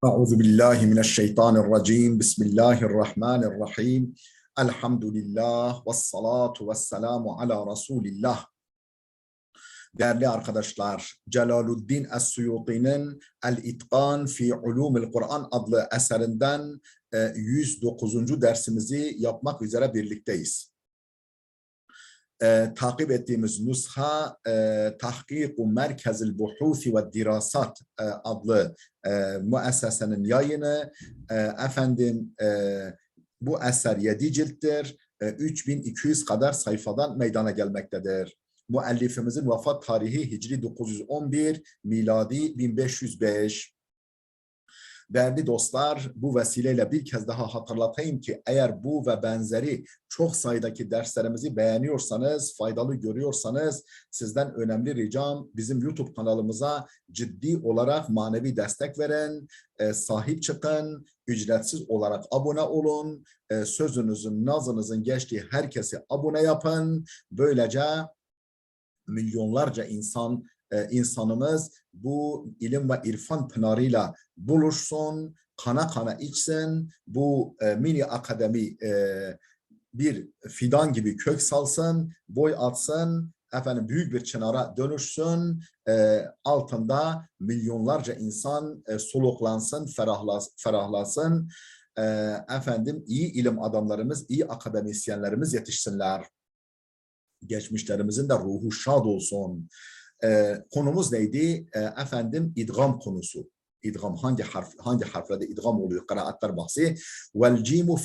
أعوذ بالله من الشيطان الرجيم بسم الله الرحمن الرحيم الحمد لله والصلاة والسلام على رسول الله. Değerli arkadaşlar, Celaluddin Es-Suyuti'nin El-İtqan fi Ulumil Kur'an adlı eserinden 109. dersimizi yapmak üzere birlikteyiz. Takip ettiğimiz nüsha Tahkiku Merkezil Buhuthi ve Dirasat adlı müessesenin yayını. Bu eser 7 cilttir. 3200 kadar sayfadan meydana gelmektedir. Müellifimizin vefat tarihi Hicri 911, miladi 1505. Değerli dostlar, bu vesileyle bir kez daha hatırlatayım ki eğer bu ve benzeri çok sayıdaki derslerimizi beğeniyorsanız, faydalı görüyorsanız sizden önemli ricam bizim YouTube kanalımıza ciddi olarak manevi destek verin, sahip çıkın, ücretsiz olarak abone olun, sözünüzün, nazınızın geçtiği herkese abone yapın. Böylece milyonlarca insanımız bu ilim ve irfan pınarıyla buluşsun, kana kana içsin, bu mini akademi bir fidan gibi kök salsın, boy atsın, büyük bir çınara dönüşsün, altında milyonlarca insan soluklansın, ferahlasın, iyi ilim adamlarımız, iyi akademisyenlerimiz yetişsinler. Geçmişlerimizin de ruhu şad olsun. Konumuz neydi? İdgam konusu. İdgam hangi harflerde idgam oluyor? Kıraatler bahsi. Vel cimu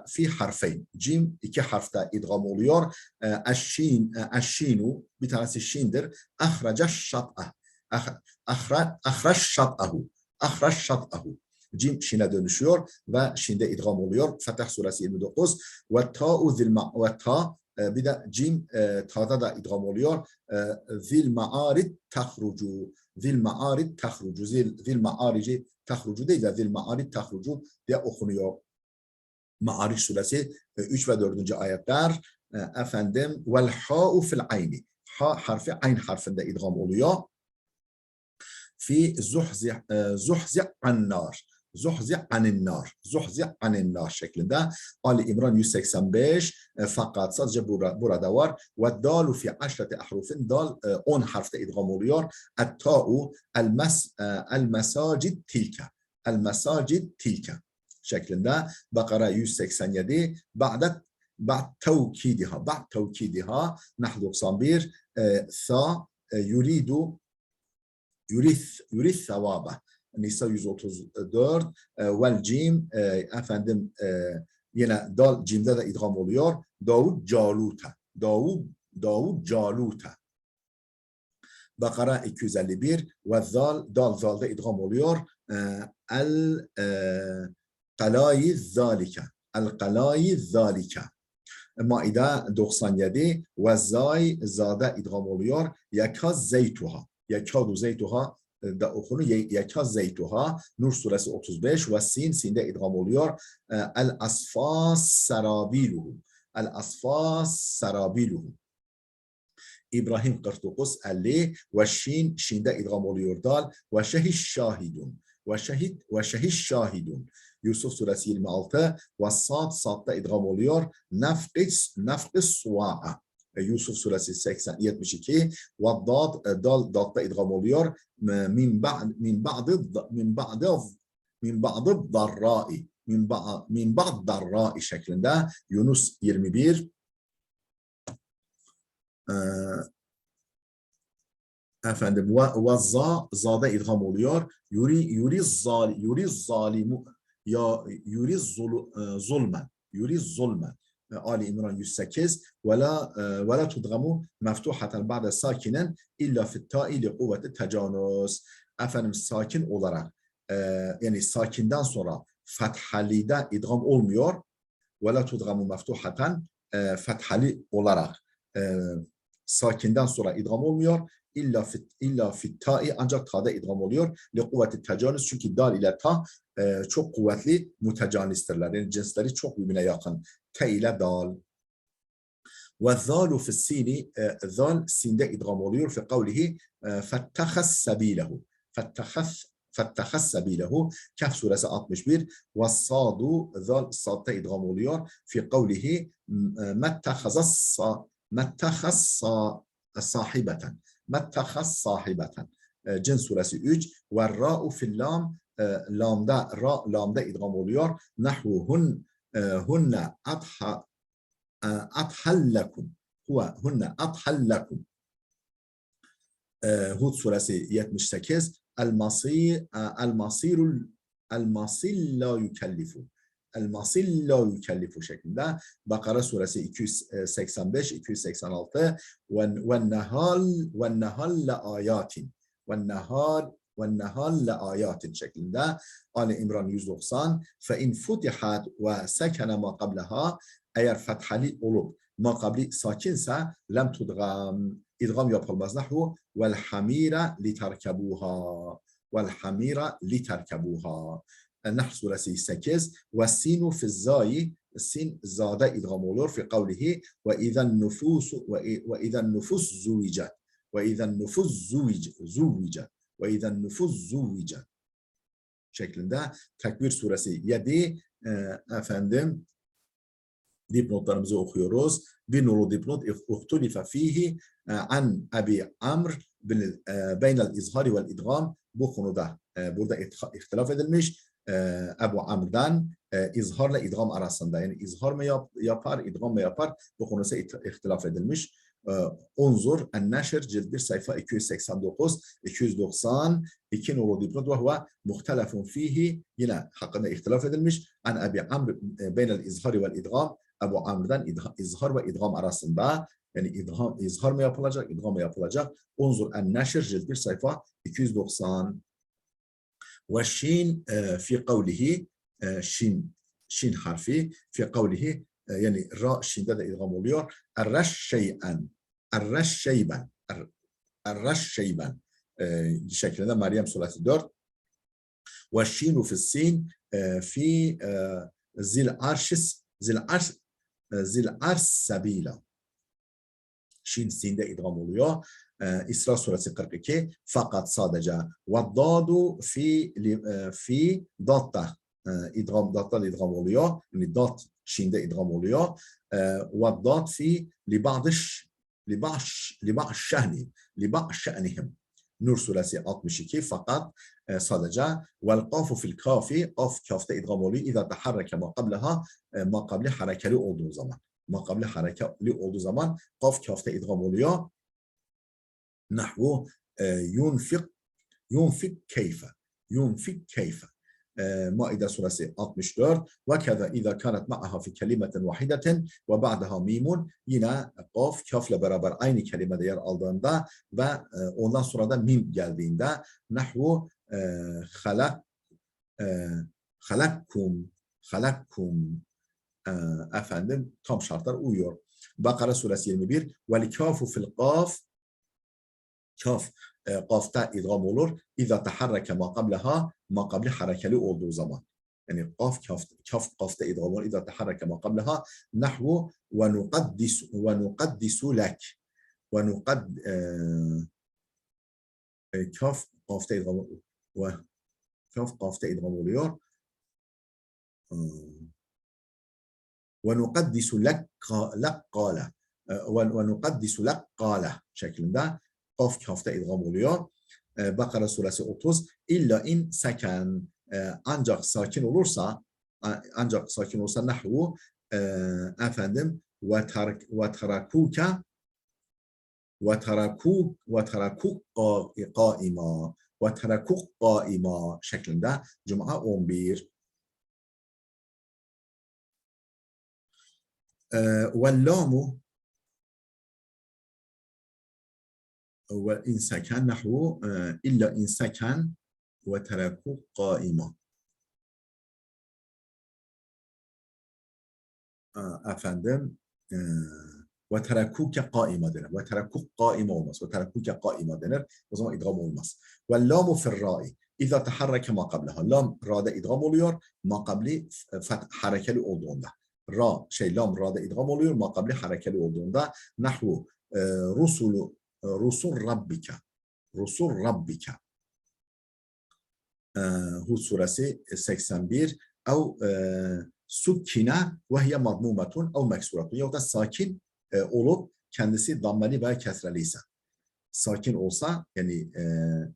fi harfeyn. Cim iki harfte idgam oluyor. Eşşinu bir tanesi şindir. Ahraca şat'ah. Ahraç şat'ahu. Ahraç şat'ahu. Cim şine dönüşüyor ve şinde idgam oluyor. Fetih suresi 29. Ve ta'u zilma ve ta bir de cim ta'da da idgam oluyor. Zil ma'arid tahrucu. Zil ma'arid tahrucu. Zil ma'arici tahrucu değil de zil ma'arid tahrucu diye okunuyor. Ma'aric suresi 3 ve 4. ayetler. Vel ha'u fil ayni. Ha harfi ayn harfinde idgam oluyor. Fi zuhzi annar. Zuhzi aninnar. Zuhzi aninnar şeklinde. Ali İmran 185 fakat sadece burada var. Ve dalu fi aşrati ahrufin. Dal 10 harfte idgam oluyor. Et-ta'u el mesacid tilka. El mesacid tilka şeklinde. Bakara 187 ba'd tevkidiha nahl 91 sa yuridu yuris sevabı. Nisa 134 vel cim yine dal cimde de idgam oluyor. Davud Caluta. Davud Caluta. Bakara 251 ve zalda idgam oluyor. El qalayi zalika. El qalayi zalika. Maide 97 ve zada idgam oluyor. Yakaz zeytuha. Yakadu zeytuha da okunu yakaz zeytuha. Nur suresi 35 ve sinde idgam oluyor. El asfas sarabiluhu. El asfas sarabiluhu. İbrahim 49 50 ve şinde idgam oluyor dal ve şehiş şahidun. Ve şehiş şahidun. Yusuf suresi 26 ve sadda idgam oluyor. Nafqis suva'a. Yusuf suresi 72 ve dadda idgam oluyor. Min ba'd darra'i şeklinde. Yunus 21 ve zada idgam oluyor. Yuriz zulmen. Ali İmran 108 ve la tudgamu meftuhaten ba'de sakinen illa fit ta'i li kuvveti tecanus. Sakin olarak yani sakinden sonra fethali'de idgam olmuyor. Ve la tudgamu meftuhaten fethali olarak sakinden sonra idgam olmuyor. İlla fit ta'i ancak ta'da idgam oluyor. Li kuvveti tecanus çünkü dal ile ta çok kuvvetli mütecanistirler. Yani cinsleri çok birbirine yakın. Te ile dal. Ve zalu fissini zal sinde idgam oluyor. Fi kavlihi fettehas sebilehu. Fettehas فَاتَّخَذْ سَب۪يلَهُ. Kehf suresi 61. وَالصَّادُ zal sad'da idgam oluyor. Fi kavlihi مَتَّخَذْ sahibeten. مَتَّخَذْ sahibeten. Cin suresi 3. وَالرَّاءُ fil lam. Lamda idgam oluyor. Nahvu hunne athallakum. Hunne athallakum. Hud suresi 78. El-masir la yükellifu. El-masir la yükellifu şeklinde. Bakara suresi 285, 286. Ve-nehal le ayatin. Ve-nehal le ayatin şeklinde. Ali İmran 190. Fe-in futihat ve sekene ma qablaha. Eğer fethali olup ma qabli sakinse lem tudgam. İdgam yapılmaz. Nahvu vel hamira literkebuha. Vel hamira literkebuha. Nahl suresi 8. Ve sinu fizzai. Sin zada idgam olur. Fi kavlihi ve izen nufus zuvicet. Ve izen nufus zuvicet. Ve izen nufus zuvicet. Şeklinde. Tekvir suresi 7. Efendim. Dipnotlarımızı okuyoruz. Bir nolu dipnot ihtulife fihi an Abi Amr beynel izhari vel idgam. Bu konuda burada ihtilaf edilmiş. Ebu Amr'dan izharla idgam arasında. Yani izhar mı yapar, idgam mı yapar? Bu konuda ihtilaf edilmiş. Unzur en-Neşr cilt 1 sayfa 289 290 2 nolu dipnot ve huve muhtelefun fihi. Yine hakkında ihtilaf edilmiş. An Abi Amr beynel izhari vel idgam. Ebu Amr'dan izhar ve idgam arasında, yani izhar mı yapılacak, idgam mı yapılacak? Unzur en-Neşr cilt 1 sayfa 290. Ve şin fi kavlihi, şin harfi fi kavlihi, yani ra şinde de idgam oluyor. Er-reşşey'en, er-reşşey'ben şeklinde Meryem suresi 4. Ve şinu fi sin fi zil arş sabila. Şin sinde idgam oluyor. İsra suresi 42. Fakat sadece veddadu fi datta idgam oluyor. Yani dat şinde idgam oluyor. Veddad fi liba'şehnihim. Nur suresi 62. Fakat sadece vel kafu fil kafi, kaf kafta idgam oluyor. İza taharreke ma qablaha, ma qabli harekeli olduğu zaman. Ma qabli harekeli olduğu zaman kaf kafta idgam oluyor. Nahvu yunfik keyfe. Maide suresi 64. Ve keza iza kanat ma'aha fi kelimeten vahideten ve ba'daha mimun. Yine kaf kafla beraber aynı kelimede yer aldığında ve ondan sonra da mim geldiğinde nahvu halakkum efendim tam şartlar uyuyor. Bakara suresi 21. Vel kafu fil kaf. Kaf kafta idgam olur. İza taharreke ma qablaha, ma qabli harekeli olduğu zaman. Yani kaf kafta idgam olur. İza taharreke ma qablaha nahvu ve nuqaddisu lek. Ve kaf kafta idgam ve kaf kafta idgam oluyor. Ve nuqaddisu lek qala. Ve nuqaddisu lek qala şeklinde kaf kafta idgam oluyor. Bakara suresi 30. İlla in seken, ancak sakin olursa nahvu efendim ve tarakuka qaima şeklinde. Cuma 11. Vellamu ve insaken nahvu illa insaken ve teraku qaima. Efendim ve terakuke qaima denir. Ve terakuk qaima olmaz. Ve terakuke qaima denir. O zaman idgam olmaz. Ve lamu firra'i. İza taharreke ma qablaha. Lam ra'da idgam oluyor. Ma qabli harekeli olduğunda. Lam ra'da idgam oluyor. Ma qabli harekeli olduğunda. Nahvu rusul rabbika. Hud suresi 81 ev sukkine ve hiye madmumetun ev meksuratun ya da sakin olup kendisi dammeli veya kesreli ise. Sakin olsa yani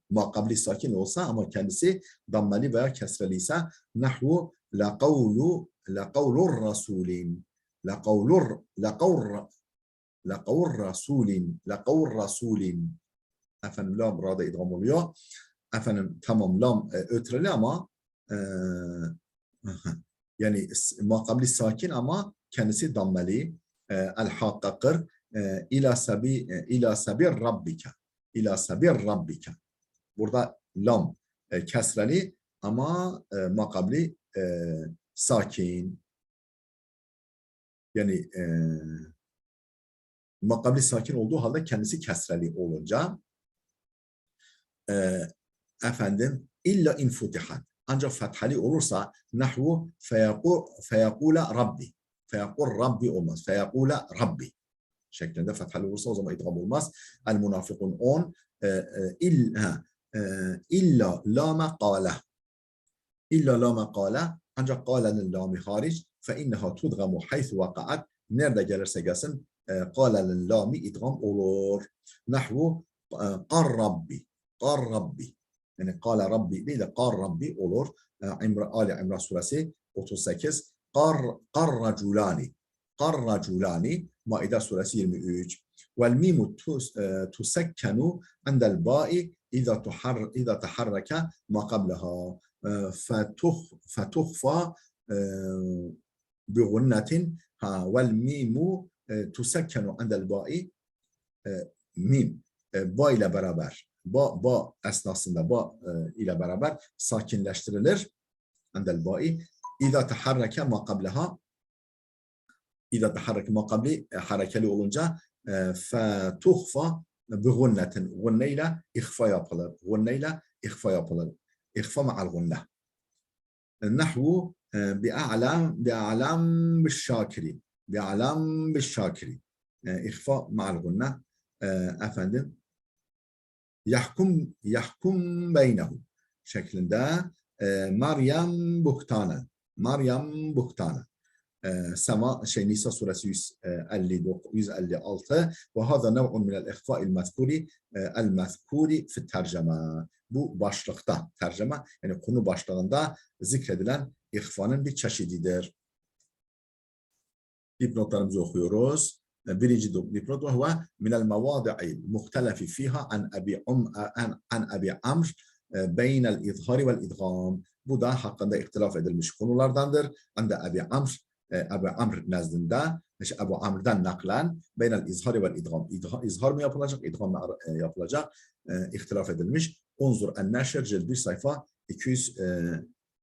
makabli sakin olsa ama kendisi dammeli veya kesreli ise nahvu la kavlur rasulin la kavur rasulin efendim lam rada idgam oluyor. Efendim tamam lam ötreli ama yani makabli sakin ama kendisi dammeli. El hakkakır ila sabir rabbika. İla sabir rabbika. Burada lam kesreli ama makabli sakin. Yani makabli sakin olduğu halde kendisi kesreli olunca efendim illa infutihan. Ancak fethali olursa nahvu feyakula rabbi. Feyakul rabbi olmaz. Feyakula rabbi şeklinde fethali olursa o zaman idgam olmaz. El munafikun 10 illa lama qala. İlla lama qala ancak qale'nin lami hariç fe inneha tudgamu haythu vakaat nerede gelirse gelsin qale'nin lami idgam olur. Nahvu qar rabbi. Qar rabbi. Yani qala rabbi değil de qar rabbi olur. Ali İmran suresi 38 qar raculani. Qar raculani Maide suresi 23. Vel mimu tusekkenu andel ba'i إذا تحرك ما قبلها فتخفى بغنة والميم تسكن عند الباء mim ba ile beraber ba esnasında ba ile beraber sakinleştirilir andel ba'i İza taharreke ma qablaha İza taharreke ma qabli harekeli olunca fetuhfa bi gunnetin gunneyle ihfa yapılır gunneyle ihfa yapılır ihfa ma'al gunne nahvu bi'a'lam bişşakirin bi'a'lam bişşakirin ihfa ma'al gunne efendim yahkum beynehum şeklinde Meryem buhtanen Sema Nisa suresi 156 ve hâzâ nev'un minel ihfâ'il mezkûri fi terceme. Bu başlıkta tercüme yani konu başlığında zikredilen ihfanın bir çeşididir. Dipnotlarımızı okuyoruz. Birinci dipnot ve huve minel mevâdi'il muhtelefi fiha an Abi Amr beynel izhari vel idgam. Bu da hakkında ihtilaf edilmiş konulardandır. Ande Abi Amr nezdinde, Ebu Amr'dan naklen beynel izhari vel idgam. İzhar mı yapılacak, idgam mı yapılacak? İhtilaf edilmiş. Unzur en-neşr cild 1 sayfa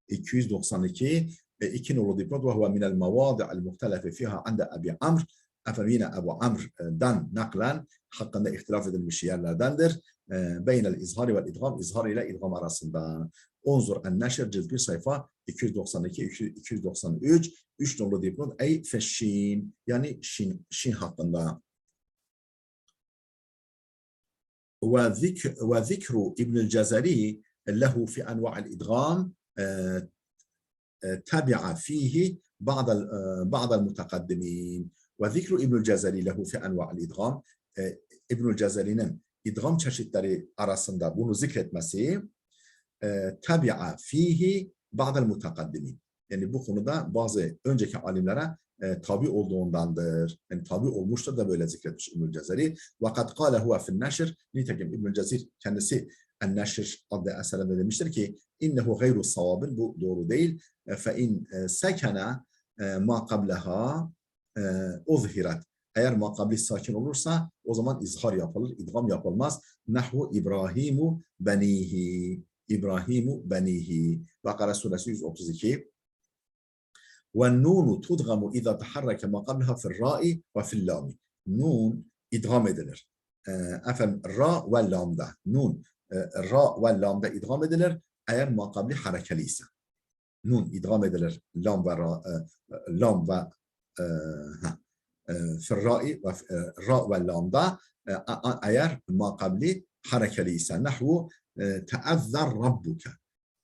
292 2 nolu dipnot ve huve minel mevâdi'il muhtelefi fiha ande Abi Amr. Efendim yine Ebu Amr'dan naklen hakkında ihtilaf edilmiş yerlerdendir. Beynel izhari vel idgam, izhar ile idgam arasında. Unzur en-neşr cild 1 sayfa 292-293 3 nolu dipnot ey feşşin yani şin hakkında. Ve zikru İbnül Cezeri lehu fi enva'il idgam tabi'a fihi ba'dal mutakaddimin. Ve zikru İbnül Cezeri lehu fi enva'il idgam İbnül Cezeri'nin idgam çeşitleri arasında bunu zikretmesi tabi'a fihi ba'dal mutakaddimin. Yani bu konuda bazı önceki alimlere tabi olduğundandır. Yani tabi olmuştur da böyle zikretmiş İbnül Cezeri. Vakat kâle huve fin-neşr. Nitekim İbnül Cezeri kendisi en-neşr adlı eserinde demiştir ki innehu gayru savabın bu doğru değil. Fe in sekene ma qablaha uzhirat. Eğer makabli sakin olursa o zaman izhar yapılır, idgam yapılmaz. Nahvu İbrahimu benihi. İbrahimu benihi. Bakara suresi 132. وَالنُّونُ تُدْغَمُ اِذَا تَحَرَّكَ مَا قَبْلَهَا فِي الرَّاءِ وَفِي اللَّامِ. Nun idgam edilir. Efendim ra ve lamda. Nun ra ve lamda idgam edilir. Eğer makabli harekeli ise. Nun idgam edilir. Lam ve ra, lam ve firra'i ve ra ve lamda eğer makabli harekeli ise. Nahvu te'azzar rabbuke.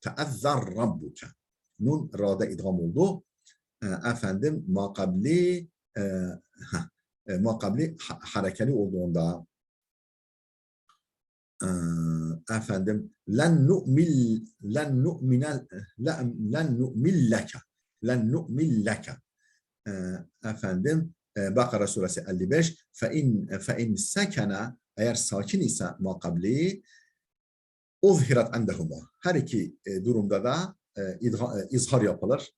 te'ezzar rabbuke. Nun ra'da idgam oldu. Efendim makabli makabli harekeli olduğunda efendim len nu'mil leke efendim Bakara suresi 55 fe in sekena eğer sakin ise makabli uzhirat endehuma. Her iki durumda da izhar yapılır.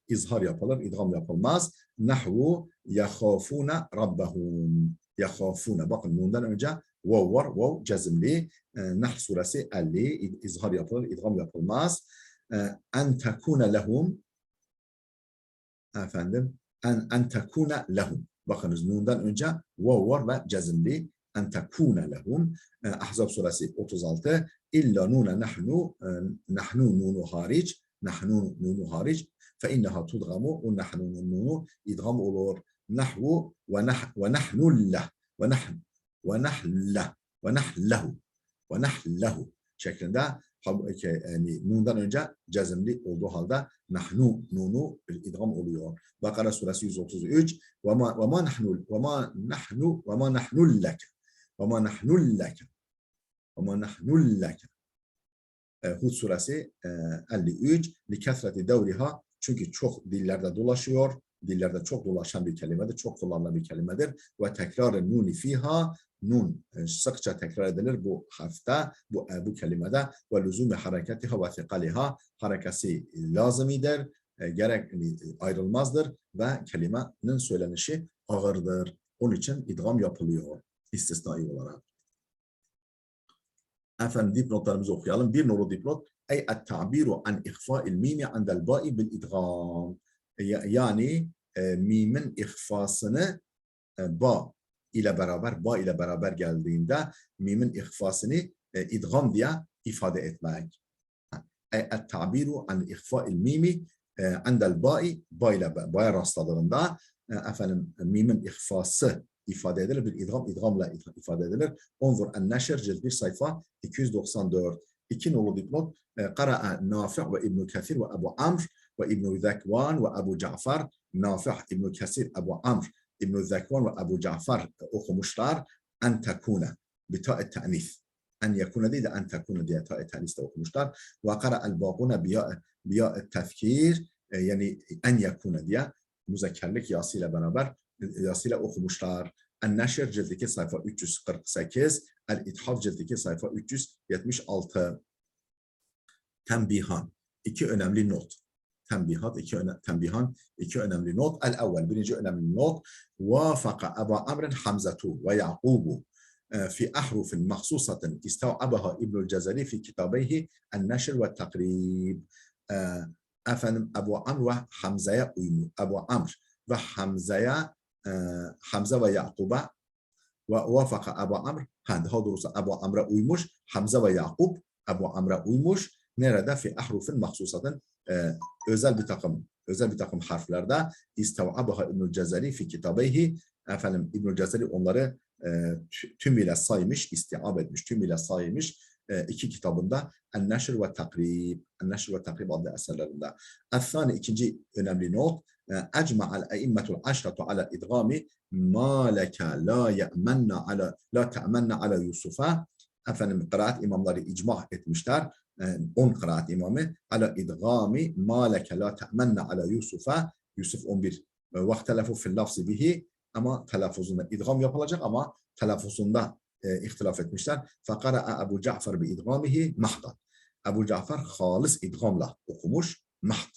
İzhar yapılır, idgam yapılmaz. Nahvu yahafune rabbahum. Yahafune. Bakın bundan önce vav var, vav cezimli. Nahl suresi 50 izhar yapılır, idgam yapılmaz. En tekune lehum efendim en tekune lehum. Bakınız nundan önce vav var ve cezimli. En tekune lehum. Ahzab suresi 36 İlla nune nahnu nunu hariç nahnu nunu hariç fe inneha tudgamu ve nahnu nunu idgam olur. Nahvu ve nahnullah ve nahlehu ve nahlehu şeklinde yani nundan önce cezimli olduğu halde nahnu nunu idgam oluyor. Bakara suresi 133 ve ma nahnulleke Ama nahnulleke. Hud suresi 53 likesreti devriha çünkü çok dillerde dolaşıyor. Dillerde çok dolaşan bir kelimedir. Çok kullanılan bir kelimedir. Ve tekrar nuni fiha nun sıkça tekrar edilir bu harfte, bu kelimede ve lüzumi hareketiha ve thikaliha harekesi lazimidir. Gerek ayrılmazdır ve kelimenin söylenişi ağırdır. Onun için idgam yapılıyor istisnai olarak. Efendim dipnotlarımızı okuyalım. Bir nolu dipnot. Ey et-ta'biru an ihfa'il mimi andel ba'i bil idgam. Yani mimin ihfasını ba ile beraber geldiğinde mimin ihfasını idgam diye ifade etmek. Ey et-ta'biru an ihfa'il mimi andel ba'i ba'ya rastladığında efendim mimin ihfası ifade edilir. Bir idgamla ifade edilir. Onzur en-neşr cilt 1 sayfa 294. İki nolu dipnot. Kara'a Nafi' ve İbn Kesir ve Ebu Amr ve İbn Zekvan ve Ebu Cafer. Nafi', İbn Kesir, Ebu Amr, İbn Zekvan ve Ebu Cafer okumuşlar. En tekune. Bita'et te'nis. En yekune değil de en tekune diye ta'et te'nis de okumuşlar. Ve kara'el bâgune biya'et tefkir. Yani en yekune diye müzekkerlik yasıyla beraber yasıyla okumuşlar. En-Neşr cilt 2 sayfa 348, El-İthaf cilt 2 sayfa 376. Tembihan, iki önemli not. Tembihan, iki önemli not. El-evvel, birinci önemli not. Vafaka Ebu Amr'in Hamzatu ve Ya'qubu في أحرف مخصوصة استوعبها ابن الجزري في كتابيه النشر والتقريب. Efendim Ebu Amr ve Hamza'ya uymuş. Ebu Amr ve Hamza ve Yakub'a ve vafaka Ebu Amr, daha doğrusu Ebu Amr'a uymuş, Hamza ve Yakub Ebu Amr'a uymuş. Nerede? Fi ahrufin mahsusatın özel bir takım harflerde istav'abaha İbnül Cezeri fi kitabeyhi. Efendim İbnül Cezeri onları tümüyle saymış, istiab etmiş, tümüyle saymış iki kitabında En-Neşr ve Takrib. En-Neşr ve Takrib adlı eserlerinde. El-Thani, ikinci önemli not. Ecma'al eimmetul aşratu ala idgami ma leke la te'menne ala Yusuf'a. Efendim kıraat imamları icma etmişler. 10 kıraat imamı ala idgami ma leke la te'menne ala Yusuf'a. Yusuf 11. Vaktelefu fil lafzi bihi. Ama telaffuzunda idgam yapılacak ama telaffuzunda ihtilaf etmişler. Fakara Ebu Cafer bi idgamihi mahdan. Ebu Cafer halis idgamla okumuş. Mahd.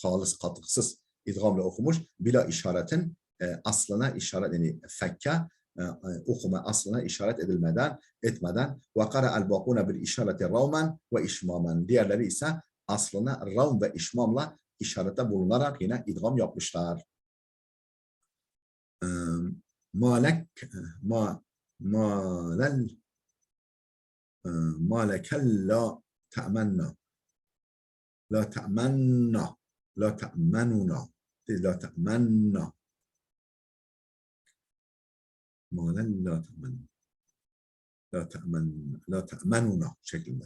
Halis katıksız idgamla okumuş. Bila işaretin aslına işaret yani fekke okuma aslına işaret etmeden ve kara el-baquna bir işareti ravmen ve işmamen. Diğerleri ise aslına ravm ve işmamla işarette bulunarak yine idgam yapmışlar. Malekel la te'menna la te'menna la te'menuna la te'menna malen la te'menna la te'menuna şeklinde.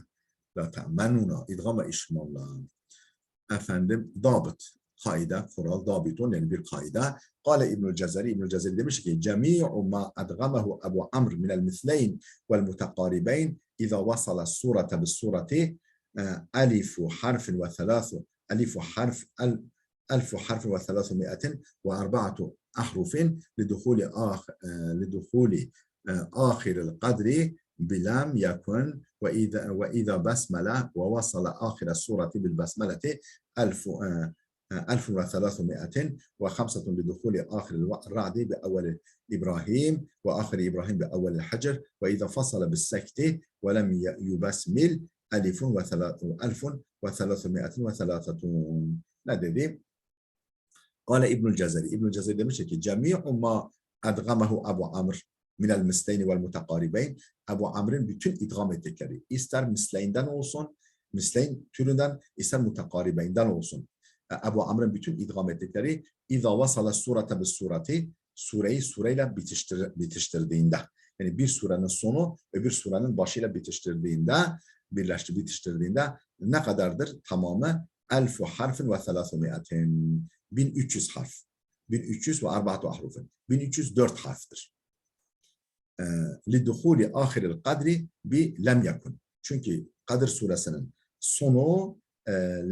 La te'mennuna. İdgama işmalla. Efendim, dabıt. Kaide, kural, dabitun yani bir kaide. Kale İbnül Cezeri, İbnül Cezeri demiş ki cemi'u ma adgamahu Ebu Amr minel misleyn vel mutakaribeyn iza vasala surete bis sureti alifu harfin ve thelâthu alifu harf ألف حرف و300 و4 أحرف لدخول آخر القدر بلم يكن وإذا بسملة ووصل آخر السورة بالبسملة 1305 لدخول آخر الرعد بأول إبراهيم وآخر إبراهيم بأول الحجر وإذا فصل بالسكت ولم يبسمل 1330 ne dedi? Kale İbnül Cezeri. İbnül Cezeri demiş ki cemi'u ma adgamahu Ebu Amr minel misleyni vel mutakaribeyn. Ebu Amr'ın bütün idgam ettikleri ister misleyinden olsun, misleyin türünden, ister mutakaribeyinden olsun. Ebu Amr'ın bütün idgam ettikleri iza vasala surete bis sureti sureyi sureyle bitiştirdiğinde yani bir surenin sonu öbür surenin başıyla bitiştirdiğinde ne kadardır tamamı? Elfu harfin ve 300 1300 harf. 1300 ve 4 ahrufun. 1304 harftir. Liduhuli ahiril kadri bi lem yakun. Çünkü Kadir suresinin sonu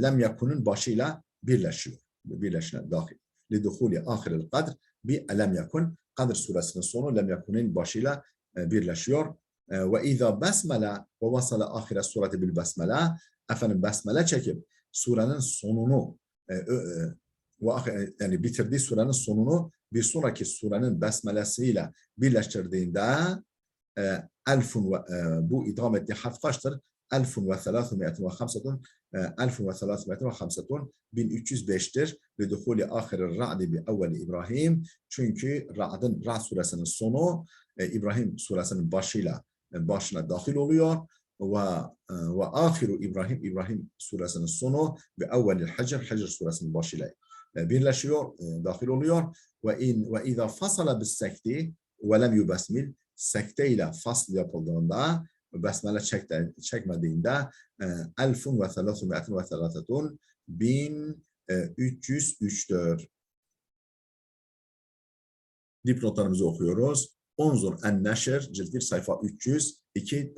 lem yakunun başıyla birleşiyor. Birleşine dahil. Liduhuli ahiril kadr bi lem yakun. Kadir suresinin sonu lem yakunun başıyla birleşiyor. Ve izâ besmele ve vasala ahire sureti bil besmele. Efendim besmele çekip surenin sonunu yani bitirdiği surenin sonunu bir sonraki surenin besmelesiyle birleştirdiğinde bu idgam ettiği harf kaçtır? 1305'tir. Lidukuli ahiril ra'di bi evveli İbrahim. Çünkü Ra'd suresinin sonu İbrahim suresinin başına dahil oluyor. Ve ahiru İbrahim suresinin sonu ve evvelil Hicr suresinin başıyla birleşiyor, dahil oluyor. Ve izâ fasala bis sekti ve lem yubesmil sekteyle fasl yapıldığında besmele çekmediğinde 1303'tür. Dipnotlarımızı okuyoruz. Unzur en-Neşr cilt 1 sayfa 300, 2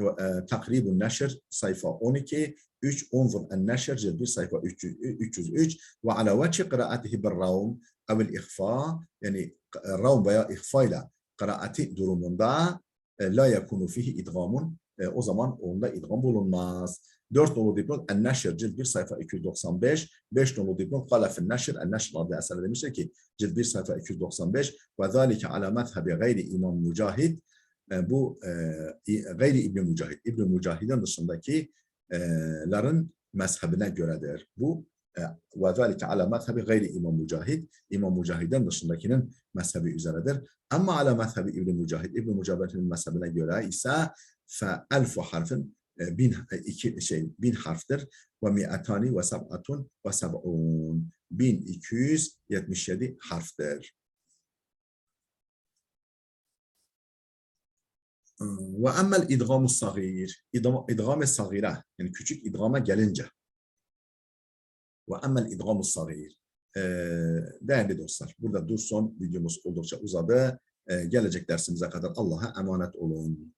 Takribun Neşr sayfa 12, 3 Unzur en-Neşr cilt 1 sayfa 303 ve ala vecih kıraatihi bir-ravm evil ihfa yani ravm veya ihfa ile kıraati durumunda la yakunu fihi idgamun o zaman onda idgam bulunmaz. 4 nolu dipnot en-Neşr cilt 1 sayfa 295, 5 nolu dipnot kâle fin-Neşr en-Neşr adlı eserde demiştir ki cilt 1 sayfa 295 ve zâlike alâ mezhebi gayri İmam Mücahid bu gayri İbn Mücahid, İbn Mücahid'in dışındakilerin mezhebine göredir. Bu ve zâlike alâ mezhebi gayri İmam Mücahid, İmam Mücahid'in dışındakinin mezhebi üzeredir. Ama alâ mezhebi İbn Mücahid, İbn Mücahid'in mezhebine göre ise fe elfu harfin bin harftir ve mi'atani ve sab'atun ve sab'un 1277 harftir. Ve emmel idgam-ı sagir idgam-ı sagire yani küçük idgama gelince ve emmel idgam-ı sagir değerli dostlar burada dursun videomuz oldukça uzadı. Gelecek dersimize kadar Allah'a emanet olun.